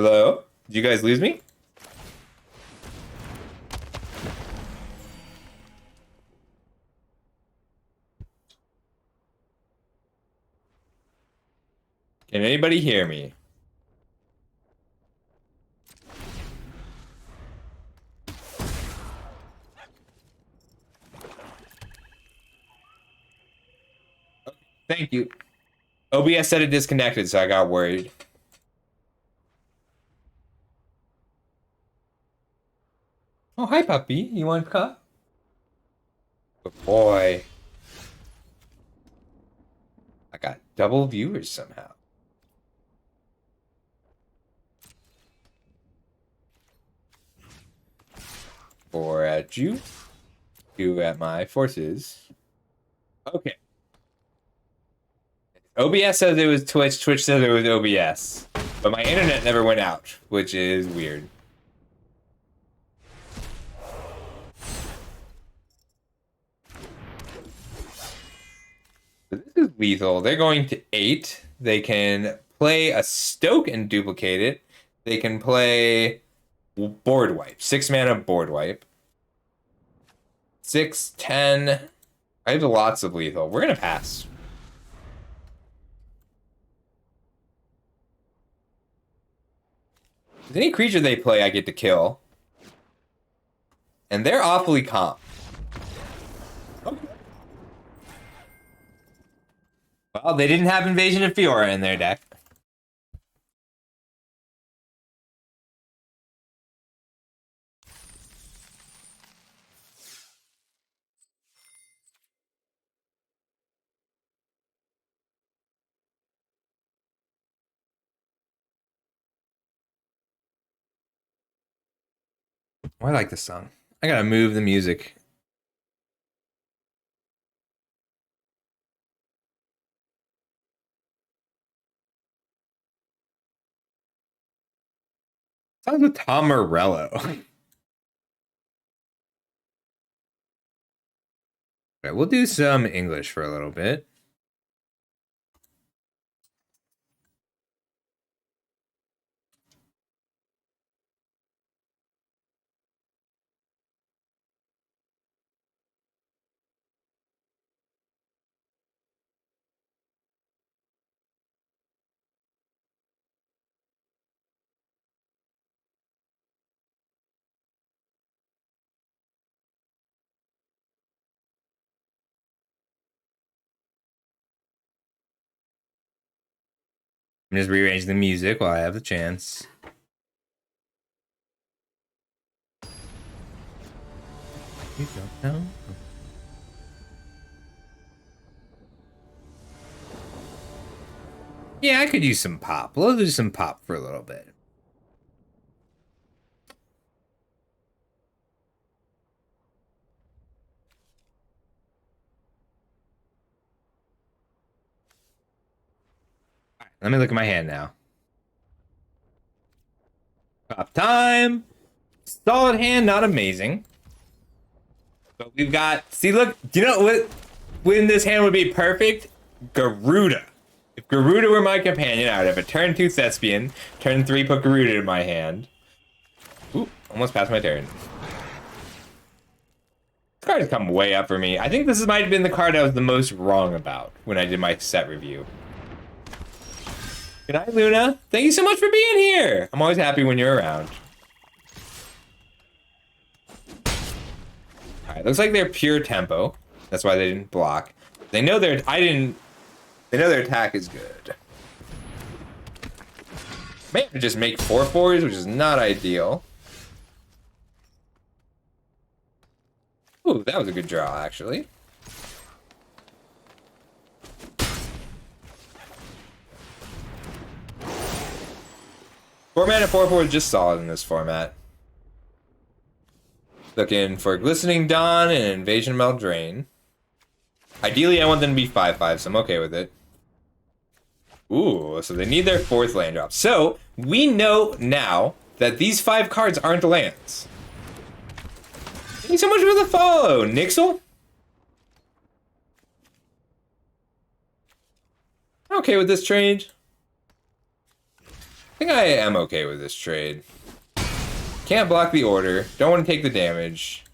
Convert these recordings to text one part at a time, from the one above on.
Hello? Did you guys lose me? Can anybody hear me? Thank you. OBS said it disconnected, so I got worried. Oh, hi, puppy. You want a cup? Good boy. I got double viewers somehow. Four at you. Two at my forces. Okay. OBS says it was Twitch. Twitch says it was OBS. But my internet never went out, which is weird. This is lethal. They're going to 8. They can play a Stoke and duplicate it. They can play board wipe. 6 mana board wipe. 6, 10. I have lots of lethal. We're going to pass. Any creature they play, I get to kill. And they're awfully calm. Okay. Well, they didn't have Invasion of Fiora in their deck. Oh, I like this song. I gotta move the music. Sounds with Tom Morello. Okay, we'll do some English for a little bit. I'm just rearranging the music while I have the chance. You don't know. Yeah, I could use some pop. We'll do some pop for a little bit. All right, let me look at my hand now. Pop time. Solid hand, not amazing. But we've got, see, look, do you know what, when this hand would be perfect? Garuda. If Garuda were my companion, I would have a turn 2 Thespian, turn 3 put Garuda in my hand. Ooh, almost passed my turn. This card has come way up for me. I think this might have been the card I was the most wrong about when I did my set review. Good night, Luna. Thank you so much for being here. I'm always happy when you're around. Alright, looks like they're pure tempo. That's why they didn't block. They know their they know their attack is good. May have to just make 4/4s, which is not ideal. Ooh, that was a good draw, actually. Four mana 4/4 is just solid in this format. Looking for Glistening Dawn and Invasion of Meldrain. Ideally, I want them to be 5/5, so I'm okay with it. Ooh, so they need their 4th land drop. So, we know now that these 5 cards aren't lands. Thank you so much for the follow, Nixel. Okay with this trade. think I am okay with this trade. Can't block the order. Don't want to take the damage.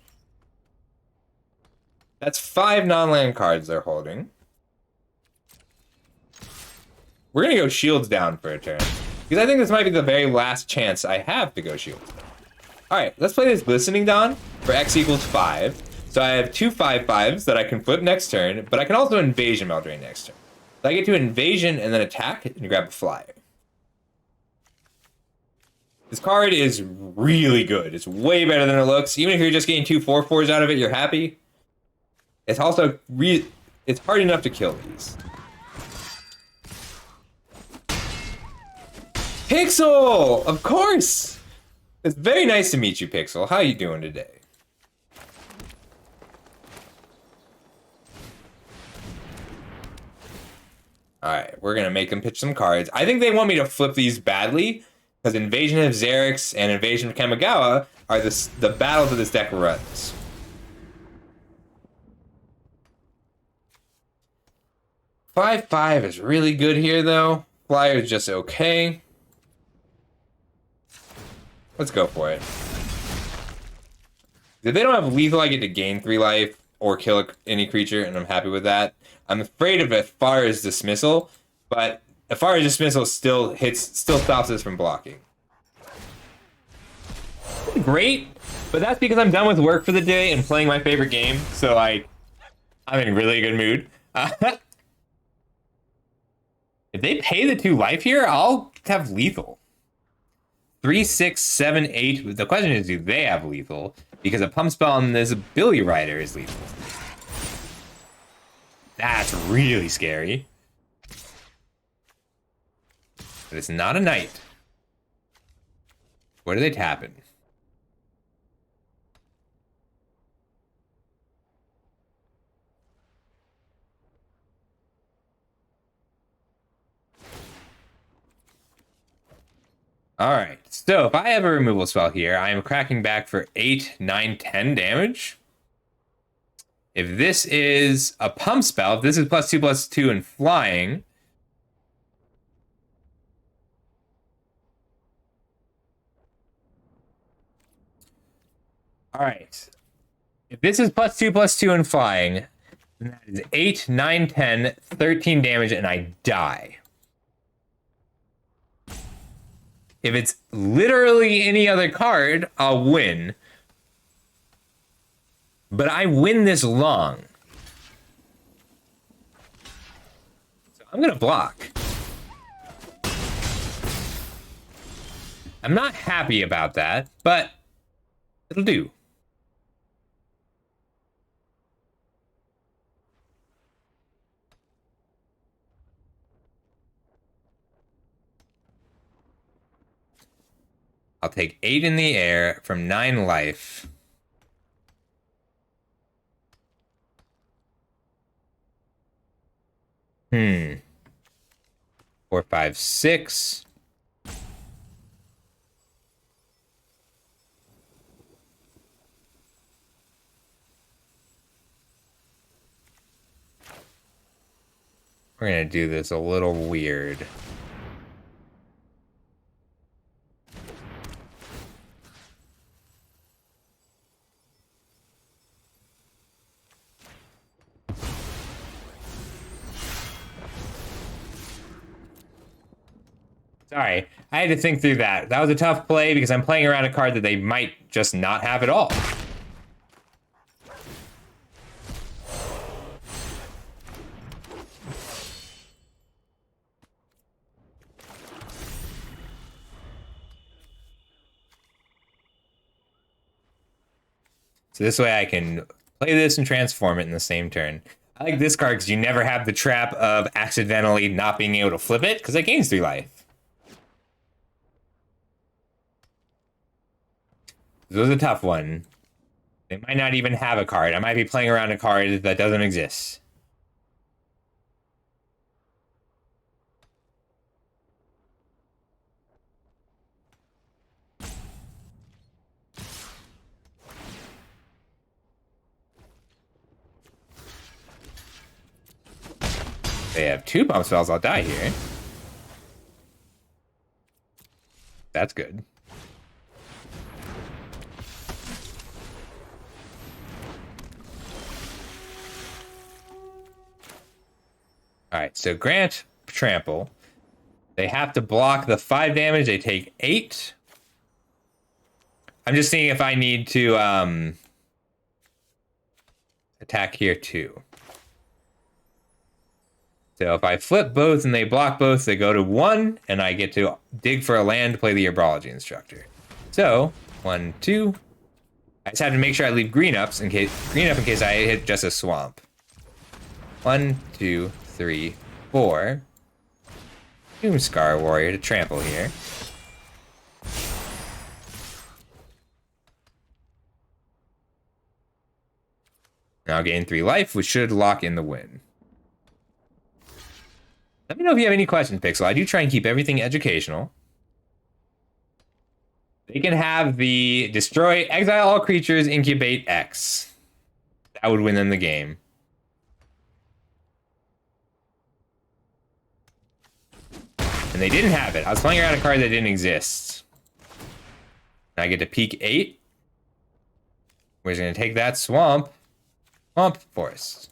That's 5 non-land cards they're holding. We're going to go shields down for a turn. Because I think this might be the very last chance I have to go shields down. Alright, let's play this Glistening Dawn for X equals 5. So I have 2 5/5s that I can flip next turn, but I can also Invasion Meldrain next turn. So I get to Invasion and then attack and grab a flyer. This card is really good. It's way better than it looks. Even if you're just getting 2 4/4s out of it, you're happy. It's also it's hard enough to kill these. Pixel! Of course! It's very nice to meet you, Pixel. How are you doing today? Alright, we're gonna make them pitch some cards. I think they want me to flip these badly, because Invasion of Xerix and Invasion of Kamigawa are the battles of this deck runs. Five 5 is really good here, though. Flyer is just okay. Let's go for it. If they don't have lethal, I get to gain 3 life or kill any creature, and I'm happy with that. I'm afraid of Afara's Dismissal, but Afara's Dismissal still stops us from blocking. Great, but that's because I'm done with work for the day and playing my favorite game, so I'm in a really good mood. If they pay the 2 life here, I'll have lethal. 3, 6, 7, 8. The question is, do they have lethal? Because a pump spell on this Billy Rider is lethal. That's really scary. But it's not a knight. What are they tapping? Alright, so if I have a removal spell here, I am cracking back for 8, 9, 10 damage. If this is a pump spell, if this is +2/+2 and flying, alright. If this is +2/+2 and flying, then that is 8, 9, 10, 13 damage, and I die. If it's literally any other card, I'll win. But I win this long. So I'm gonna block. I'm not happy about that, but it'll do. I'll take 8 in the air from 9 life. Hmm. 4, 5, 6. We're gonna do this a little weird. Sorry, I had to think through that. That was a tough play because I'm playing around a card that they might just not have at all. So this way I can play this and transform it in the same turn. I like this card because you never have the trap of accidentally not being able to flip it because it gains 3 life. This was a tough one. They might not even have a card. I might be playing around a card that doesn't exist. They have 2 pump spells, I'll die here. That's good. All right, so grant trample. They have to block the 5 damage. They take 8. I'm just seeing if I need to attack here too. So if I flip both and they block both, they go to 1, and I get to dig for a land to play the Herbology Instructor. So 1, 2. I just have to make sure I leave green up in case I hit just a swamp. 1, 2, 3, 4. Doomscar Warrior to trample here. Now gain 3 life, which should lock in the win. Let me know if you have any questions, Pixel. I do try and keep everything educational. They can have the destroy, exile all creatures, incubate X. That would win them the game. And they didn't have it. I was playing around a card that didn't exist. And I get to peak 8. We're just going to take that swamp. Swamp Forest.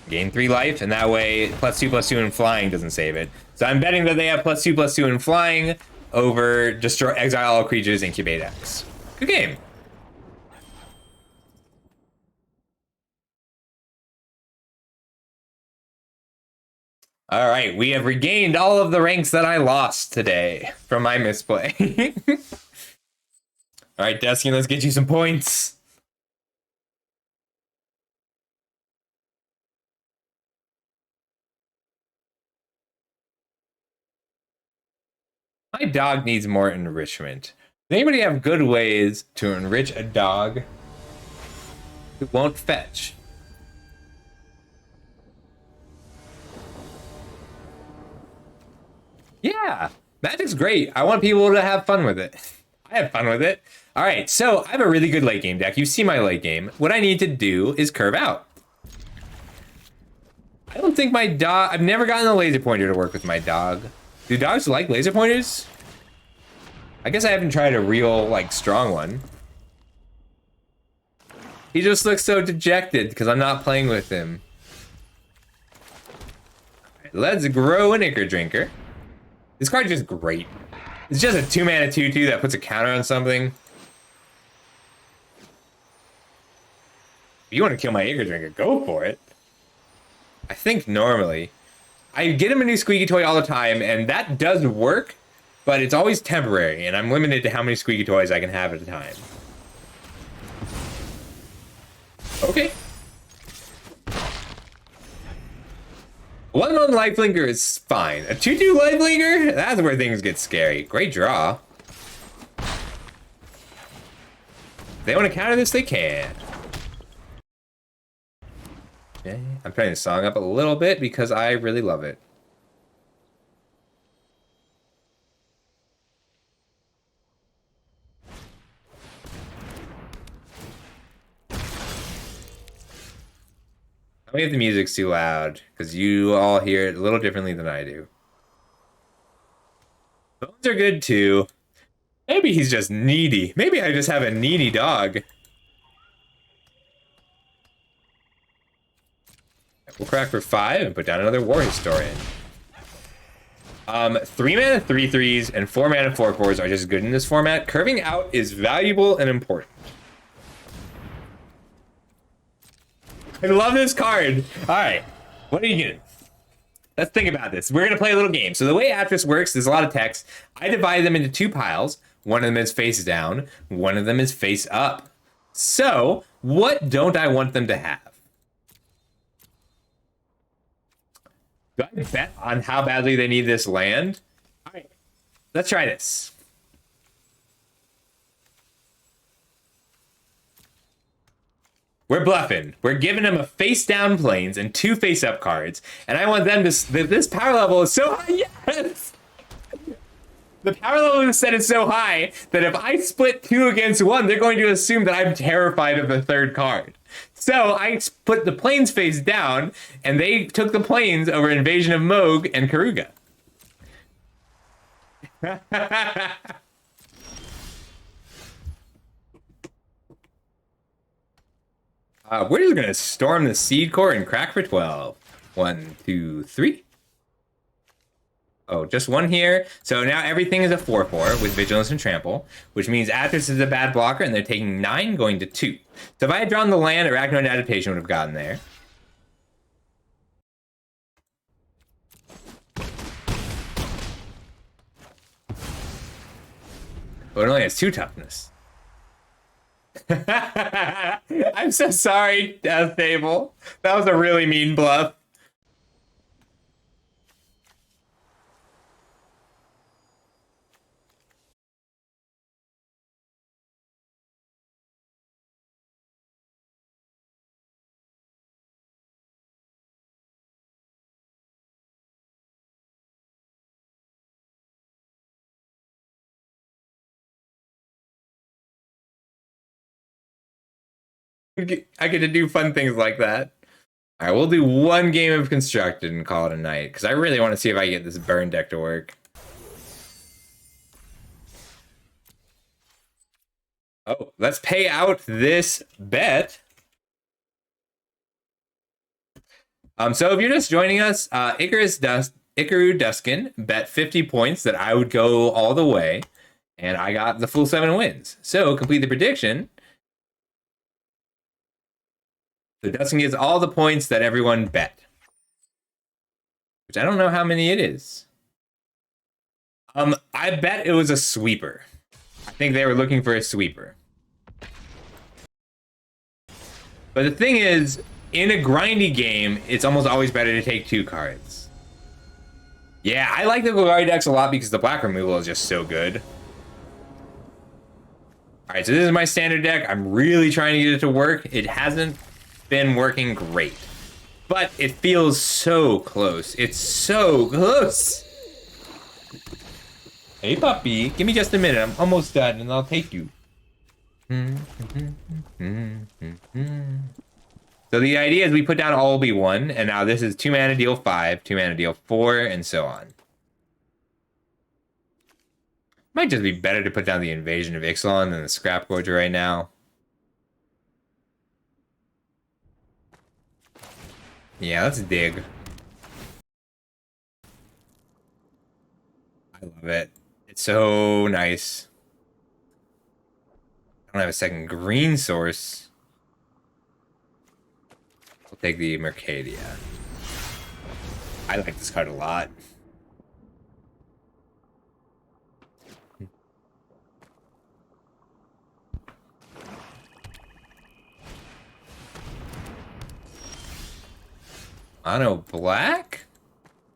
Gain 3 life, and that way +2/+2 in flying doesn't save it. So I'm betting that they have +2/+2 in flying over destroy, exile all creatures, incubate X. Good game. All right, we have regained all of the ranks that I lost today from my misplay. All right, Dusky, let's get you some points. My dog needs more enrichment. Does anybody have good ways to enrich a dog who won't fetch? Yeah, Magic's great. I want people to have fun with it. I have fun with it. All right, so I have a really good late game deck. You see my late game. What I need to do is curve out. I don't think my dog... I've never gotten a laser pointer to work with my dog. Do dogs like laser pointers? I guess I haven't tried a real, like, strong one. He just looks so dejected because I'm not playing with him. Right, let's grow an Ichor Drinker. This card is just great. It's just a 2-mana 2/2 that puts a counter on something. If you want to kill my Ichor Drinker, go for it. I think normally... I get him a new squeaky toy all the time, and that does work, but it's always temporary, and I'm limited to how many squeaky toys I can have at a time. Okay. 1/1 Lifelinker is fine. A 2/2 Lifelinker? That's where things get scary. Great draw. If they want to counter this, they can. Okay. I'm turning the song up a little bit because I really love it. Tell me if the music's too loud, because you all hear it a little differently than I do. Bones are good too. Maybe he's just needy. Maybe I just have a needy dog. We'll crack for 5 and put down another War Historian. 3-mana 3/3s and 4-mana 4/4s are just good in this format. Curving out is valuable and important. I love this card. All right, what are you getting? Let's think about this. We're gonna play a little game. So the way Atlas works, there's a lot of text. I divide them into 2 piles. One of them is face down. One of them is face up. So what don't I want them to have? Do I bet on how badly they need this land? All right, let's try this. We're bluffing. We're giving them a face-down plains and 2 face-up cards. And I want them to... This power level is so high. Yes! The power level is set is so high that if I split 2 against 1, they're going to assume that I'm terrified of the 3rd card. So I put the plains face down, and they took the plains over Invasion of Moog and Karuga. We're just gonna storm the seed core and crack for 12. 1, 2, 3. Oh, just one here. So now everything is a 4/4 with Vigilance and Trample, which means Athos is a bad blocker, and they're taking 9, going to 2. So if I had drawn the land, Arachnoid Adaptation would have gotten there. But it only has 2 toughness. I'm so sorry, Death Table. That was a really mean bluff. I get to do fun things like that. All right, we'll do one game of Constructed and call it a night, because I really want to see if I can get this burn deck to work. Oh, let's pay out this bet. So if you're just joining us, Ikaru Duskin bet 50 points that I would go all the way, and I got the full 7 wins. So complete the prediction. So Dustin gets all the points that everyone bet. Which I don't know how many it is. I bet it was a sweeper. I think they were looking for a sweeper. But the thing is, in a grindy game, it's almost always better to take 2 cards. Yeah, I like the Golgari decks a lot because the black removal is just so good. Alright, so this is my standard deck. I'm really trying to get it to work. It hasn't been working great. But it feels so close. It's so close. Hey, puppy. Give me just a minute. I'm almost done, and I'll take you. So the idea is we put down all be 1, and now this is 2 mana deal 5, 2 mana deal 4, and so on. Might just be better to put down the Invasion of Ixalan than the Scrap Gorger right now. Yeah, let's dig. I love it. It's so nice. I don't have a second green source. We'll take the Mercadia. I like this card a lot. Mono black?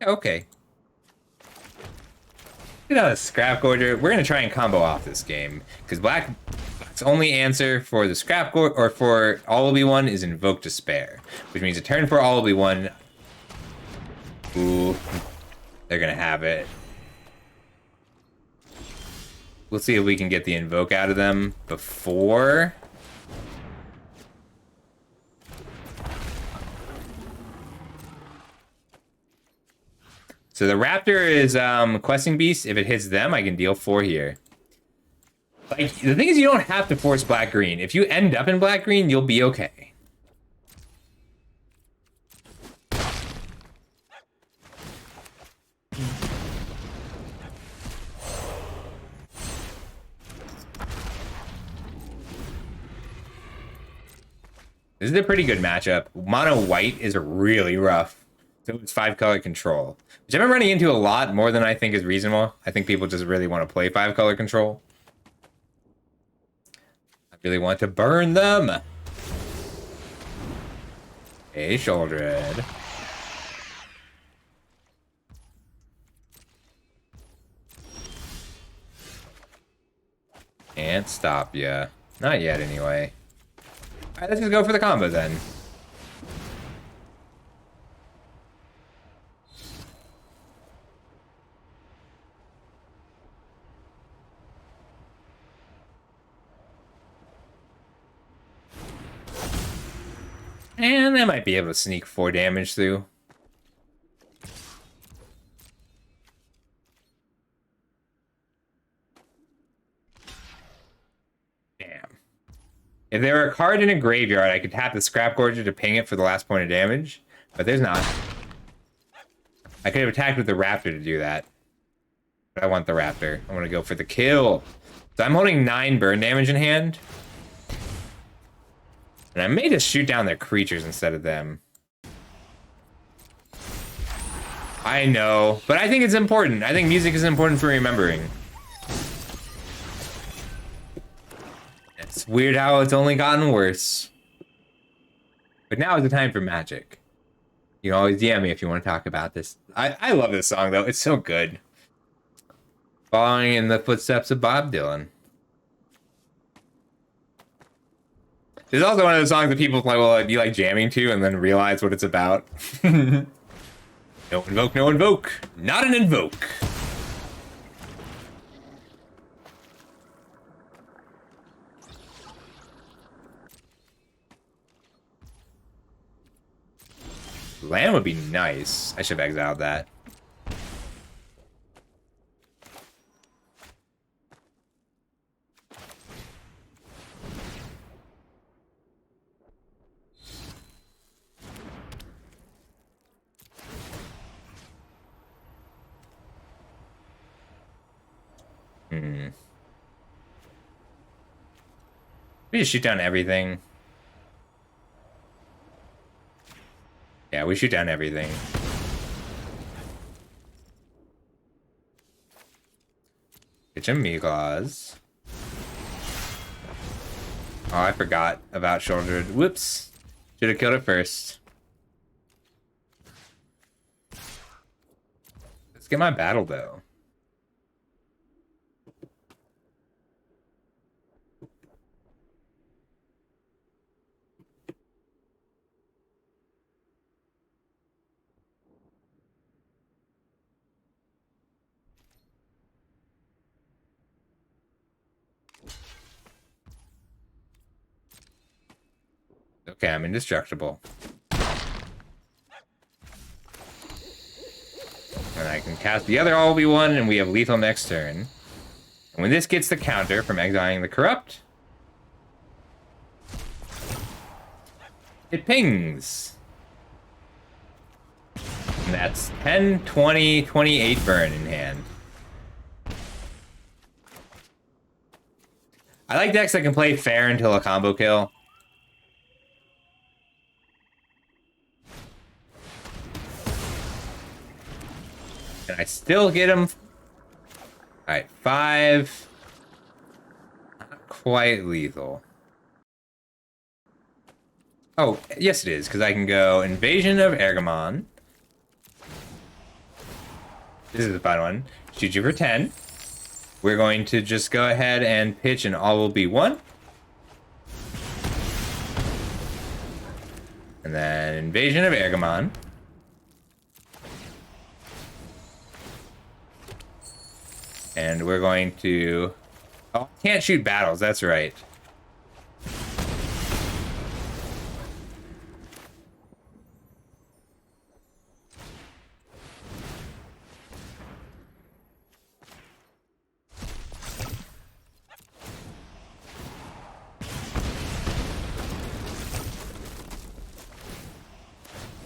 Okay. Get out of Scrap Gorger. We're gonna try and combo off this game because black's only answer for the Scrap Gorger or for all will be 1 is Invoke Despair, which means a turn for all will be 1. Ooh, they're gonna have it. We'll see if we can get the Invoke out of them before. So the Raptor is Questing Beast. If it hits them, I can deal 4 here. Like, the thing is, you don't have to force black-green. If you end up in black-green, you'll be okay. This is a pretty good matchup. Mono white is really rough. So it's 5-color control, which I've been running into a lot more than I think is reasonable. I think people just really want to play 5-color control. I really want to burn them. Hey, Sholdred. Can't stop ya. Not yet, anyway. Alright, let's just go for the combo then. And I might be able to sneak 4 damage through. If there were a card in a graveyard, I could tap the Scrap Gorger to ping it for the last point of damage, but there's not. I could have attacked with the Raptor to do that. But I want the Raptor. I want to go for the kill. So I'm holding 9 burn damage in hand. And I may just shoot down their creatures instead of them. I know, but I think it's important. I think music is important for remembering. It's weird how it's only gotten worse. But now is the time for magic. You can always DM me if you want to talk about this. I love this song, though. It's so good. Following in the footsteps of Bob Dylan. It's also one of those songs that people will be like jamming to and then realize what it's about. No invoke, no invoke. Not an invoke. Land would be nice. I should have exiled that. We just shoot down everything. Yeah, we shoot down everything. It's a Meaglaws. Oh, I forgot about Shouldered. Whoops. Should have killed it first. Let's get my battle, though. Okay, I'm indestructible. And I can cast the other all will be one, and we have lethal next turn. And when this gets the counter from exiling the Corrupt, it pings. And that's 10, 20, 28 burn in hand. I like decks that can play fair until a combo kill. And I still get him. Alright, 5. Not quite lethal. Oh, yes it is, because I can go Invasion of Ergamon. This is a fun one. Shoot you for 10. We're going to just go ahead and pitch an all will be 1. And then Invasion of Ergamon. And we're going to... Oh, can't shoot battles, that's right.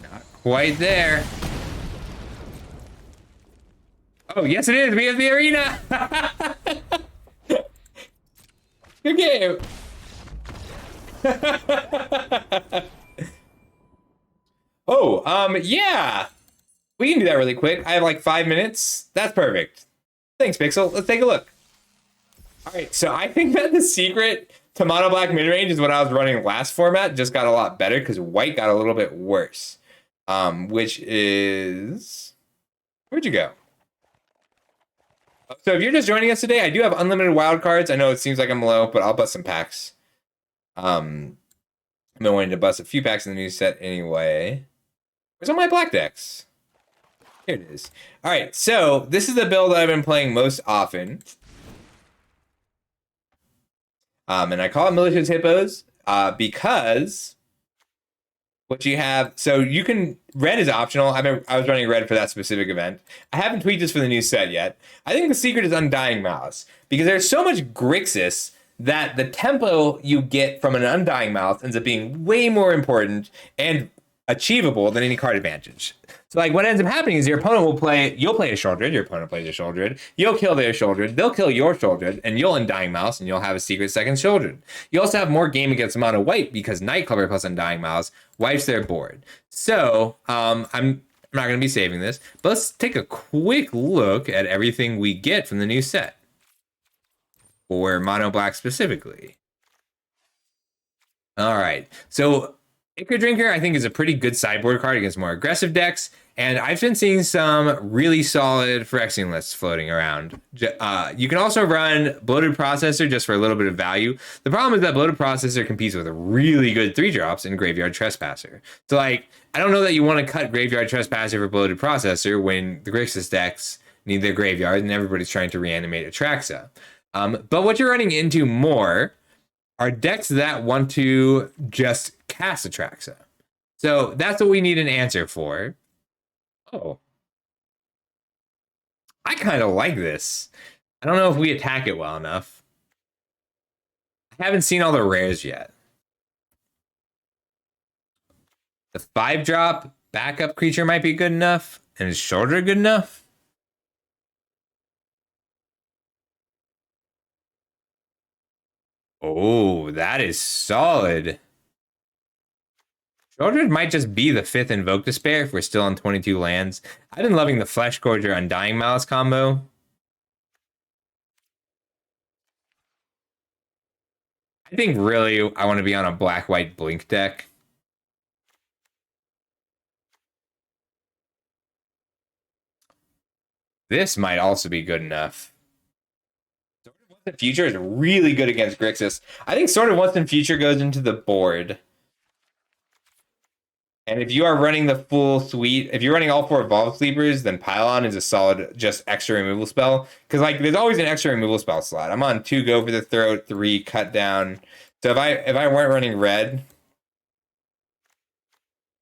Not quite there. Oh, yes it is! We have the arena! Good game! Yeah! We can do that really quick. I have like 5 minutes. That's perfect. Thanks, Pixel. Let's take a look. Alright, so I think that the secret to mono black midrange is what I was running last format. Just got a lot better because white got a little bit worse. Which is... Where'd you go? So if you're just joining us today, I do have unlimited wild cards. I know it seems like I'm low, but I'll bust some packs. I've been wanting to bust a few packs in the new set anyway. Where's all my black decks? Here it is. All right, so this is the build that I've been playing most often. And I call it Malicious Hippos because what you have, so you can, red is optional. I was running red for that specific event. I haven't tweaked this for the new set yet. I think the secret is Undying Malice because there's so much Grixis that the tempo you get from an Undying Mouse ends up being way more important and achievable than any card advantage. So like what ends up happening is your opponent will play, you'll play a Shouldred, your opponent plays a Shouldred, you'll kill their Shouldred, they'll kill your Shouldred, and you'll Undying Mouse, and you'll have a secret second Shouldred. You also have more game against mono white because Nightclubber plus Undying Mouse wipes their board. So I'm not going to be saving this, but let's take a quick look at everything we get from the new set. For mono black specifically. All right, so Ichor Drinker, I think, is a pretty good sideboard card against more aggressive decks, and I've been seeing some really solid Phyrexian lists floating around. You can also run Bloated Processor just for a little bit of value. The problem is that Bloated Processor competes with really good 3-drops in Graveyard Trespasser. So, like, I don't know that you want to cut Graveyard Trespasser for Bloated Processor when the Grixis decks need their graveyard and everybody's trying to reanimate Atraxa. But what you're running into more are decks that want to just cast Atraxa. So that's what we need an answer for. Oh. I kind of like this. I don't know if we attack it well enough. I haven't seen all the rares yet. The 5-drop backup creature might be good enough. And is Shoulder good enough? Oh, that is solid. Shouldred might just be the 5th Invoke Despair if we're still on 22 lands. I've been loving the Flesh Gorger Undying Malice combo. I think really I want to be on a black-white blink deck. This might also be good enough. Sword of Once and Future is really good against Grixis. I think Sword of Once and Future goes into the board. And if you are running the full suite, if you're running all 4 Evolved Sleepers, then Pylon is a solid just extra removal spell. Because like there's always an extra removal spell slot. I'm on 2 Go for the Throat, 3 Cut Down. So if I weren't running red,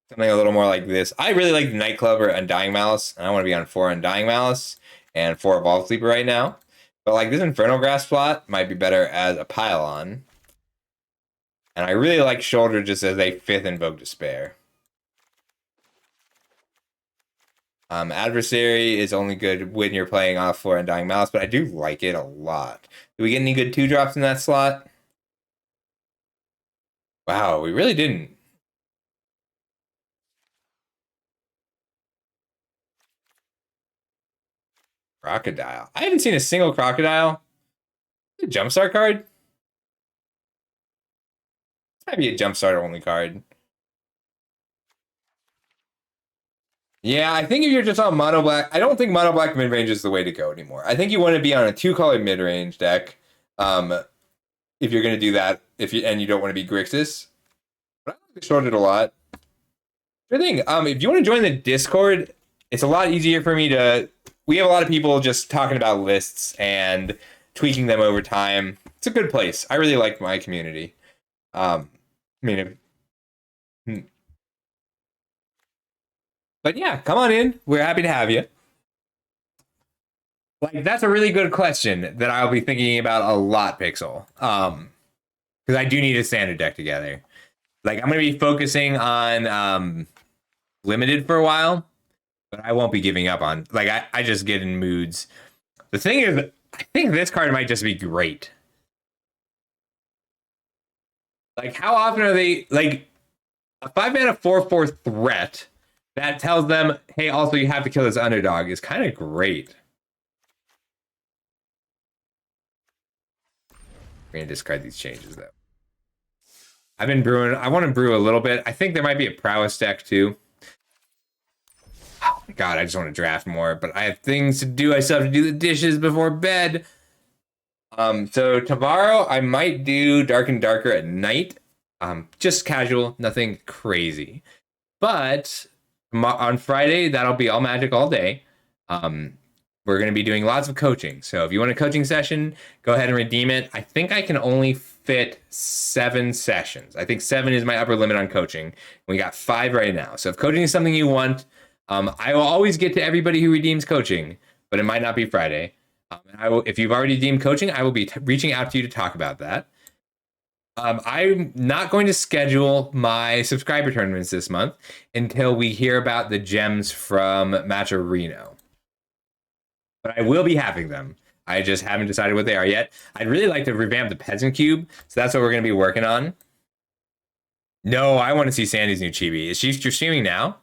something a little more like this. I really like Nightclubber Undying Malice. And I want to be on 4 Undying Malice and 4 Evolved Sleeper right now. But like this Infernal Grasp slot might be better as a Pylon. And I really like Shoulder just as a 5th Invoke Despair. Adversary is only good when you're playing off 4 Undying Malice, but I do like it a lot. Do we get any good 2-drops in that slot? Wow, we really didn't. Crocodile. I haven't seen a single Crocodile. A Jumpstart card? This might be a Jumpstart only card. Yeah, I think if you're just on mono black, I don't think mono black mid range is the way to go anymore. I think you want to be on a 2-color mid range deck, if you're going to do that. And you don't want to be Grixis. But I like the Shorted a lot. Good thing. If you want to join the Discord, it's a lot easier for me to. We have a lot of people just talking about lists and tweaking them over time. It's a good place. I really like my community. But yeah, come on in. We're happy to have you. Like, that's a really good question that I'll be thinking about a lot, Pixel. Because I do need a standard deck together. Like, I'm going to be focusing on limited for a while, but I won't be giving up on. Like, I just get in moods. The thing is, I think this card might just be great. Like, how often are they, like, a 5-mana 4/4 threat that tells them, hey, also you have to kill this underdog is kind of great. We're going to discard these changes, though. I've been brewing. I want to brew a little bit. I think there might be a prowess deck, too. Oh, my God, I just want to draft more. But I have things to do. I still have to do the dishes before bed. So tomorrow, I might do Dark and Darker at night. Just casual, nothing crazy. But on Friday, that'll be all Magic all day. We're going to be doing lots of coaching. So if you want a coaching session, go ahead and redeem it. I think I can only fit 7 sessions. I think 7 is my upper limit on coaching. We got 5 right now. So if coaching is something you want, I will always get to everybody who redeems coaching, but it might not be Friday. If you've already deemed coaching, I will be reaching out to you to talk about that. I'm not going to schedule my subscriber tournaments this month until we hear about the gems from Matcha Reno. But I will be having them. I just haven't decided what they are yet. I'd really like to revamp the Peasant Cube, so that's what we're going to be working on. No, I want to see Sandy's new chibi. Is she streaming now?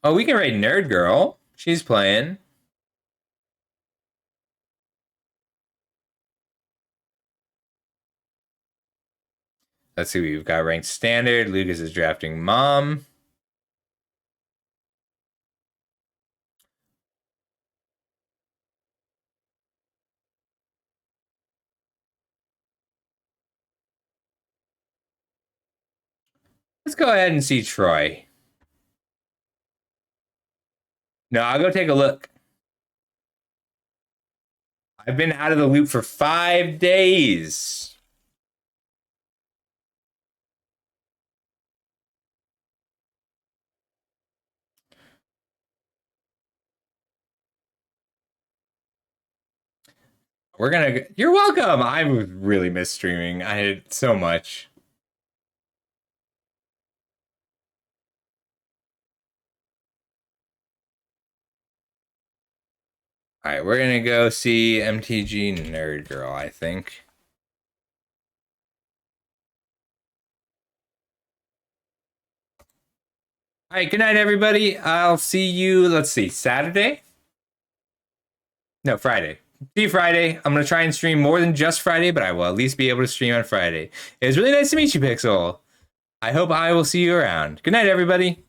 Oh, we can rate Nerd Girl. She's playing. Let's see, we've got ranked standard. Lucas is drafting Mom. Let's go ahead and see Troy. No, I'll go take a look. I've been out of the loop for 5 days. You're welcome. I really miss streaming. I had so much. All right, we're gonna go see MTG Nerd Girl, I think. All right, good night, everybody. I'll see you, let's see, Saturday? No, Friday. See you Friday. I'm going to try and stream more than just Friday, but I will at least be able to stream on Friday. It was really nice to meet you, Pixel. I hope I will see you around. Good night, everybody.